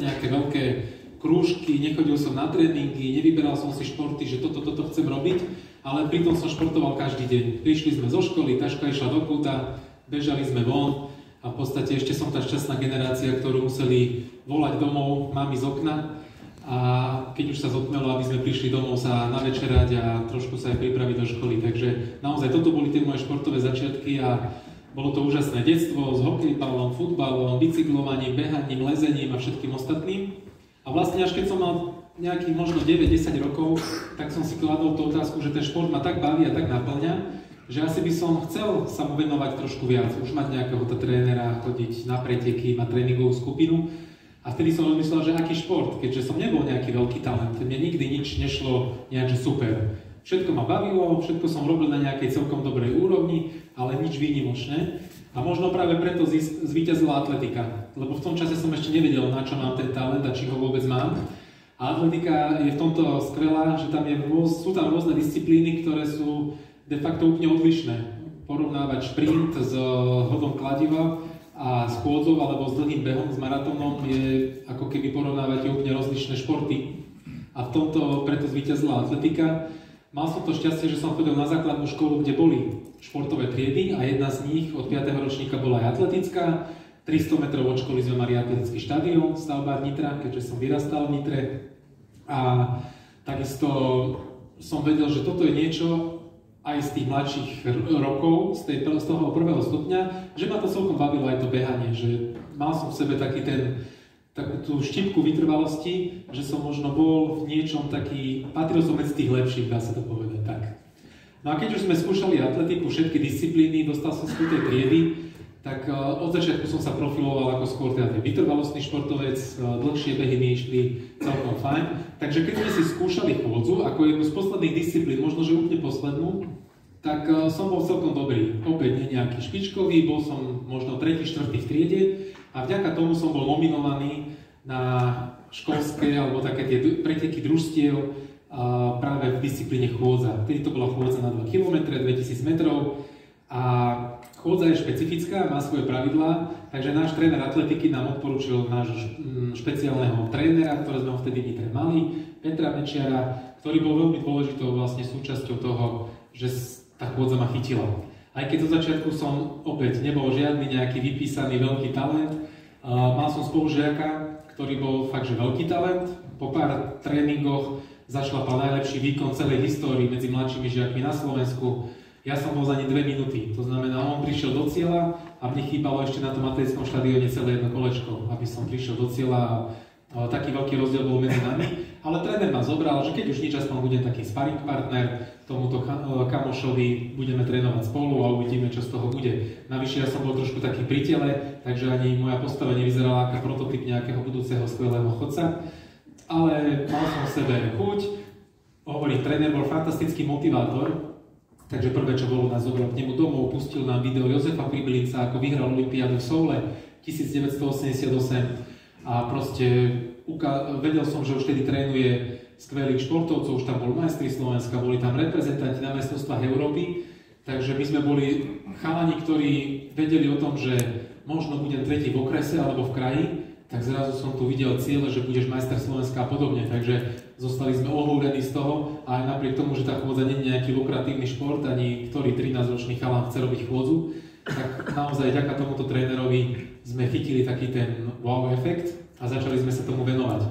nejaké veľké krúžky, nechodil som na tréningy, nevyberal som si športy, že toto chcem robiť, ale pritom som športoval každý deň. Prišli sme zo školy, taška išla do kúta, bežali sme von a v podstate ešte som tá šťastná generácia, ktorú museli volať domov mami z okna a keď už sa zotmelo, aby sme prišli domov sa navečerať a trošku sa aj pripraviť do školy. Takže naozaj toto boli tie moje športové začiatky a bolo to úžasné detstvo s hokejbalom, futbalom, bicyklovaním, behaním, lezením a všetkým ostatným. A vlastne až keď som mal nejakých možno 9-10 rokov, tak som si kladol tú otázku, že ten šport ma tak baví a tak naplňa, že asi by som chcel sa mu venovať trošku viac, už mať nejakého trénera, chodiť na preteky, mať tréningovú skupinu. A vtedy som rozmyslel, že aký šport, keďže som nebol nejaký veľký talent, mne nikdy nič nešlo nejak, že super. Všetko ma bavilo, všetko som robil na nejakej celkom dobrej úrovni, ale nič výnimočné. A možno práve preto zvíťazila atletika, lebo v tom čase som ešte nevedel, na čo mám ten talent a či ho vôbec mám. A atletika je v tomto skvelá, že tam sú tam rôzne disciplíny, ktoré sú de facto úplne odlišné. Porovnávať šprint s hodom kladiva a s chôdzou alebo s dlhým behom, s maratónom je ako keby porovnávať úplne rozlišné športy. A v tomto preto zvíťazila atletika. Mal som to šťastie, že som chodil na základnú školu, kde boli športové triedy a jedna z nich od 5. ročníka bola aj atletická. 300 metrov od školy sme mali atletický štadión, stavbár Nitra, keďže som vyrastal v Nitre. A takisto som vedel, že toto je niečo aj z tých mladších rokov, z toho prvého stupňa, že ma to celkom bavilo aj to behanie, že mal som v sebe takú tú štipku vytrvalosti, že som možno bol v niečom taký, patril som medzi tých lepších, dá sa to povedať tak. No a keď už sme skúšali atletiku, všetky disciplíny, dostal som z tej triedy, tak od začiatku som sa profiloval ako skôr teda vytrvalostný športovec, dlhšie behy mi išli celkom fajn. Takže keď sme si skúšali chôdzu ako jednu z posledných disciplín, možno že úplne poslednú, tak som bol celkom dobrý. Opäť nie nejaký špičkový, bol som možno 3., 4. v triede a vďaka tomu som bol nominovaný na školské alebo také tie preteky družstiev práve v disciplíne chôdza. Vtedy to bola chôdza na 2 km, 2000 metrov a chôdza je špecifická, má svoje pravidlá, takže náš tréner atletiky nám odporúčil nášho špeciálneho trénera, ktorého sme vtedy v Nitre mali, Petra Mečiara, ktorý bol veľmi dôležitou vlastne súčasťou toho, že tá chôdza ma chytila. Aj keď zo začiatku som opäť nebol žiadny nejaký vypísaný veľký talent, mal som spolužiaka, ktorý bol fakt, že veľký talent. Po pár tréningoch zašlapal najlepší výkon celej histórii medzi mladšími žiakmi na Slovensku. Ja som bol za ne 2 minúty, to znamená, on prišiel do cieľa a mne chýbalo ešte na tom atletickom štadióne celé jedno kolečko, aby som prišiel do cieľa a taký veľký rozdiel bol medzi nami. Ale tréner ma zobral, že keď už nič, aspoň budem taký sparring partner tomuto kamošovi, budeme trénovať spolu a uvidíme, čo z toho bude. Navyše ja som bol trošku taký pri tele, takže ani moja postava nevyzerala ako prototyp nejakého budúceho skvelého chodca. Ale mal som v sebe chuť, hovorím, tréner bol fantastický motivátor, takže prvé, čo bolo, nás zobral k nemu domov, pustil nám video Jozefa Pribylinca, ako vyhral olympiádu v Soule 1988 a proste vedel som, že už vtedy trénuje skvelých športovcov, už tam bol majstri Slovenska, boli tam reprezentanti na majstrovstvách Európy, takže my sme boli chalani, ktorí vedeli o tom, že možno budem tretí v okrese alebo v kraji, tak zrazu som tu videl cieľe, že budeš majster Slovenska a podobne, takže zostali sme ohúrení z toho a aj napriek tomu, že tá chôdza nie je nejaký lukratívny šport, ani ktorý 13-ročný chalan chce robiť chôdzu, tak naozaj vďaka tomuto trénerovi sme chytili taký ten wow efekt a začali sme sa tomu venovať.